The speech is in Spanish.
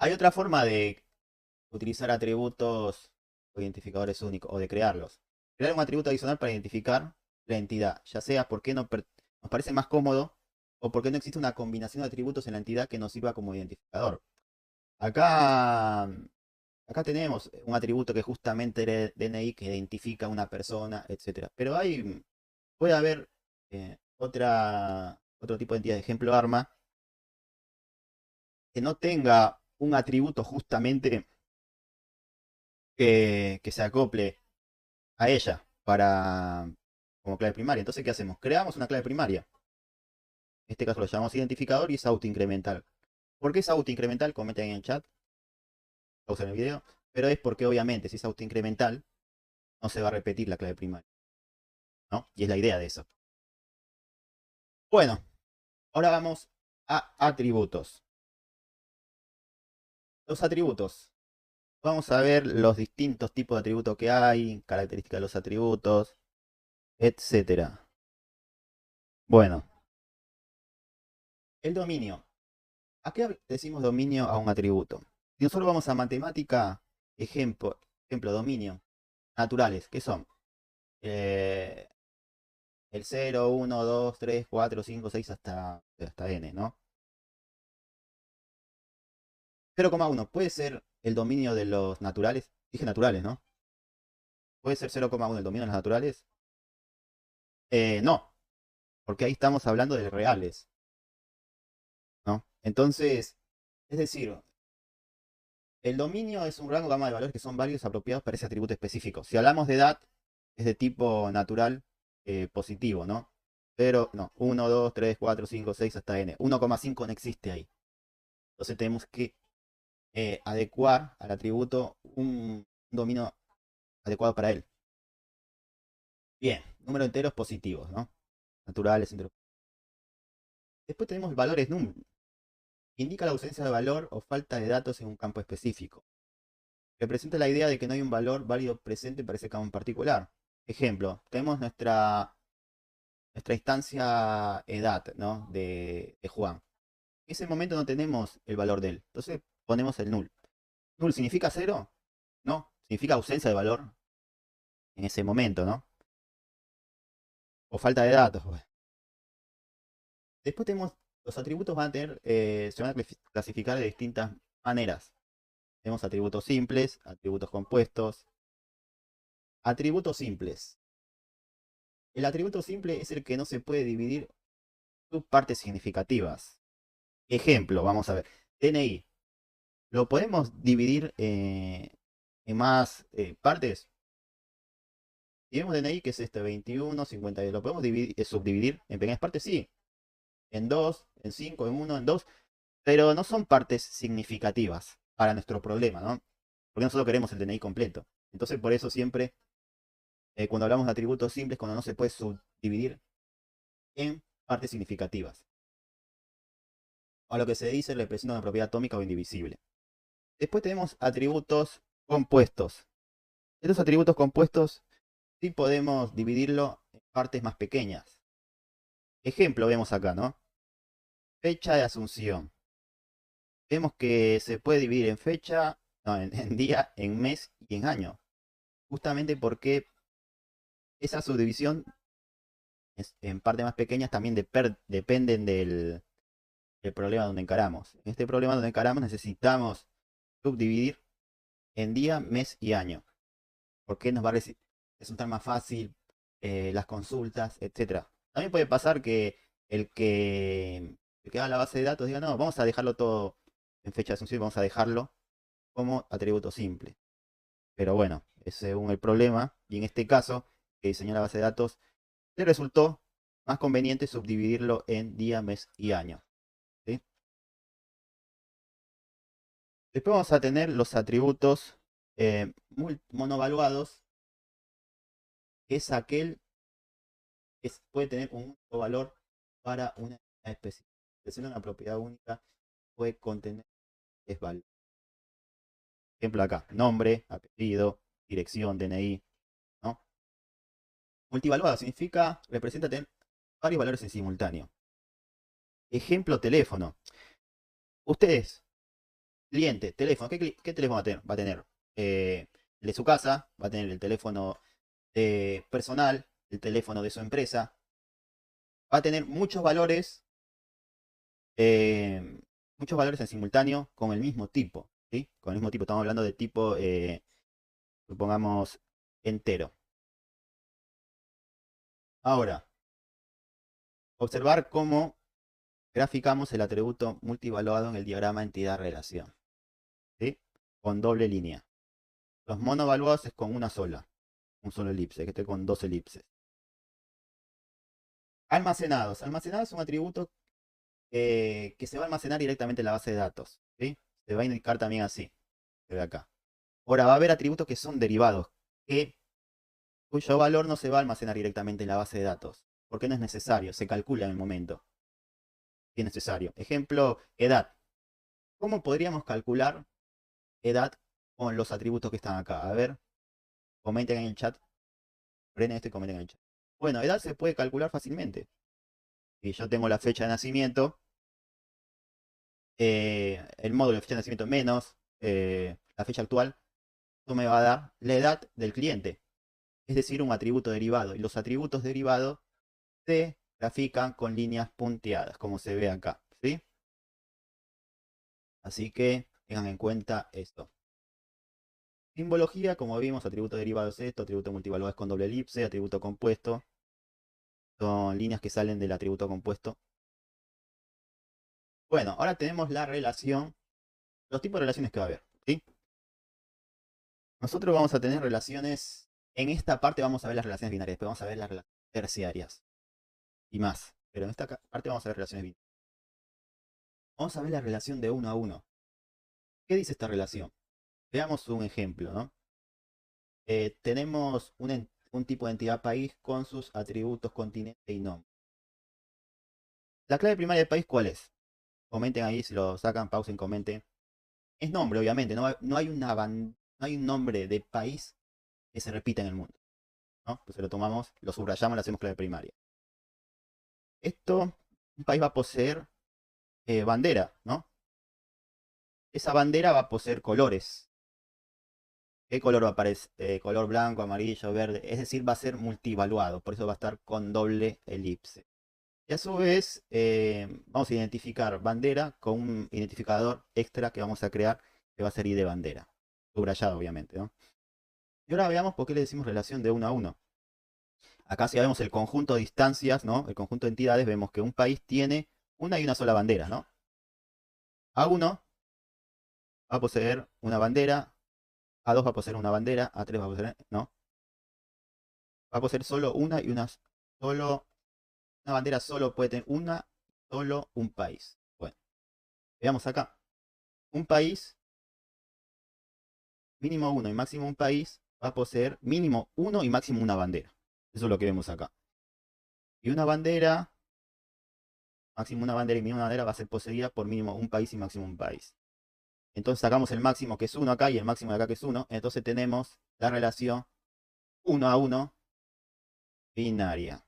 Hay otra forma de utilizar atributos o identificadores únicos o de crearlos. Crear un atributo adicional para identificar la entidad, ya sea porque nos parece más cómodo o porque no existe una combinación de atributos en la entidad que nos sirva como identificador. Acá, acá tenemos un atributo que justamente era DNI que identifica a una persona, etcétera. Pero puede haber otro tipo de entidad, de ejemplo arma, que no tenga un atributo justamente que se acople a ella para como clave primaria. Entonces, ¿qué hacemos? Creamos una clave primaria. En este caso lo llamamos identificador y es autoincremental. ¿Por qué es autoincremental? Comenten en el chat, pausen el video. Pero es porque obviamente si es autoincremental, no se va a repetir la clave primaria, ¿no? Y es la idea de eso. Bueno, ahora vamos a atributos. Los atributos. Vamos a ver los distintos tipos de atributos que hay, características de los atributos, etcétera. Bueno, el dominio. ¿A qué decimos dominio a un atributo? Si nosotros vamos a matemática, ejemplo dominio, naturales, ¿qué son? Eh, el 0, 1, 2, 3, 4, 5, 6 hasta n, ¿no? 0,1 puede ser el dominio de los naturales. Dije naturales, ¿no? ¿Puede ser 0,1 el dominio de los naturales? No, porque ahí estamos hablando de reales, ¿no? Entonces, es decir, el dominio es un rango de gama de valores que son válidos apropiados para ese atributo específico. Si hablamos de edad, es de tipo natural positivo, ¿no? Pero no, 1, 2, 3, 4, 5, 6 hasta n. 1,5 no existe ahí. Entonces tenemos que adecuar al atributo un dominio adecuado para él. Bien, número enteros positivos, ¿no? Naturales, enteros. Después tenemos valores num. Indica la ausencia de valor o falta de datos en un campo específico. Representa la idea de que no hay un valor válido presente para ese campo en particular. Ejemplo, tenemos nuestra instancia edad, ¿no? De Juan. En ese momento no tenemos el valor de él. Entonces ponemos el null. ¿Null significa cero? No, significa ausencia de valor en ese momento, ¿no? O falta de datos. Bueno. Después tenemos, los atributos van a tener, se van a clasificar de distintas maneras. Tenemos atributos simples, atributos compuestos. Atributos simples. El atributo simple es el que no se puede dividir sus partes significativas. Ejemplo, vamos a ver. DNI. ¿Lo podemos dividir en más partes? Si vemos DNI, que es este 21, 50, ¿lo podemos subdividir en pequeñas partes? Sí. En 2, en 5, en 1, en 2. Pero no son partes significativas para nuestro problema, ¿no? Porque nosotros queremos el DNI completo. Entonces, por eso siempre, cuando hablamos de atributos simples, cuando no se puede subdividir en partes significativas. O lo que se dice representa una propiedad atómica o indivisible. Después tenemos atributos compuestos. Estos atributos compuestos sí podemos dividirlo en partes más pequeñas. Ejemplo vemos acá, ¿no? Fecha de asunción. Vemos que se puede dividir en fecha, no, en día, en mes y en año. Justamente porque esa subdivisión en partes más pequeñas también dependen del problema donde encaramos. En este problema donde encaramos necesitamos subdividir en día, mes y año. Porque nos va a resultar más fácil las consultas, etcétera. También puede pasar que el que haga la base de datos diga, no, vamos a dejarlo todo en fecha de asunción, vamos a dejarlo como atributo simple. Pero bueno, es según el problema, y en este caso, que diseñó la base de datos, le resultó más conveniente subdividirlo en día, mes y año. ¿Sí? Después vamos a tener los atributos monovaluados, que es aquel que puede tener un único valor para una unidad específica. Es una propiedad única, puede contener es valor. Ejemplo acá, nombre, apellido, dirección, DNI, ¿no? Multivaluado significa, representa tener varios valores en simultáneo. Ejemplo, teléfono. Ustedes Cliente, teléfono. ¿Qué teléfono va a tener? Va a tener el de su casa, va a tener el teléfono personal, el teléfono de su empresa. Va a tener muchos valores en simultáneo con el mismo tipo, ¿sí? Con el mismo tipo, estamos hablando de tipo, supongamos, entero. Ahora, observar cómo graficamos el atributo multivaluado en el diagrama entidad-relación, ¿sí? Con doble línea. Los monovaluados es con una sola, un solo elipse, que esté con dos elipses. Almacenados. Almacenados es un atributo que se va a almacenar directamente en la base de datos, ¿sí? Se va a indicar también así, se ve acá. Ahora, va a haber atributos que son derivados, cuyo valor no se va a almacenar directamente en la base de datos, porque no es necesario, se calcula en el momento. Si es necesario. Ejemplo, edad. ¿Cómo podríamos calcular edad con los atributos que están acá? A ver, comenten en el chat. Prenden esto y comenten en el chat. Bueno, edad se puede calcular fácilmente. Si yo tengo la fecha de nacimiento, el módulo de fecha de nacimiento menos la fecha actual, esto me va a dar la edad del cliente. Es decir, un atributo derivado. Y los atributos derivados se grafican con líneas punteadas, como se ve acá, ¿sí? Así que tengan en cuenta esto. Simbología, como vimos, atributo derivado es esto, atributo multivaluado es con doble elipse, atributo compuesto. Son líneas que salen del atributo compuesto. Bueno, ahora tenemos la relación, los tipos de relaciones que va a haber, ¿sí? Nosotros vamos a tener relaciones, en esta parte vamos a ver las relaciones binarias, después vamos a ver las relaciones terciarias y más. Pero en esta parte vamos a ver relaciones binarias. Vamos a ver la relación de 1 a 1. ¿Qué dice esta relación? Veamos un ejemplo, ¿no? Tenemos un tipo de entidad país con sus atributos continente y nombre. La clave primaria del país, ¿cuál es? Comenten ahí si lo sacan, pausen, comenten. Es nombre, obviamente, no hay no hay un nombre de país que se repita en el mundo, ¿no? Entonces lo tomamos, lo subrayamos, le hacemos clave primaria. Un país va a poseer bandera, ¿no? Esa bandera va a poseer colores. ¿Qué color va a aparecer? Color blanco, amarillo, verde. Es decir, va a ser multivaluado. Por eso va a estar con doble elipse. Y a su vez, vamos a identificar bandera con un identificador extra que vamos a crear, que va a ser ID bandera. Subrayado, obviamente, ¿no? Y ahora veamos por qué le decimos relación de 1 a 1. Acá si vemos el conjunto de instancias, ¿no? El conjunto de entidades, vemos que un país tiene una y una sola bandera, ¿no? A1 va a poseer una bandera, A2 va a poseer una bandera, A3 va a poseer, ¿no? Va a poseer solo una bandera solo puede tener solo un país. Bueno, veamos acá. Un país, mínimo uno y máximo un país, va a poseer mínimo uno y máximo una bandera. Eso es lo que vemos acá. Y una bandera, máximo una bandera y mínimo una bandera va a ser poseída por mínimo un país y máximo un país. Entonces sacamos el máximo que es 1 acá y el máximo de acá que es 1. Entonces tenemos la relación 1 a 1 binaria.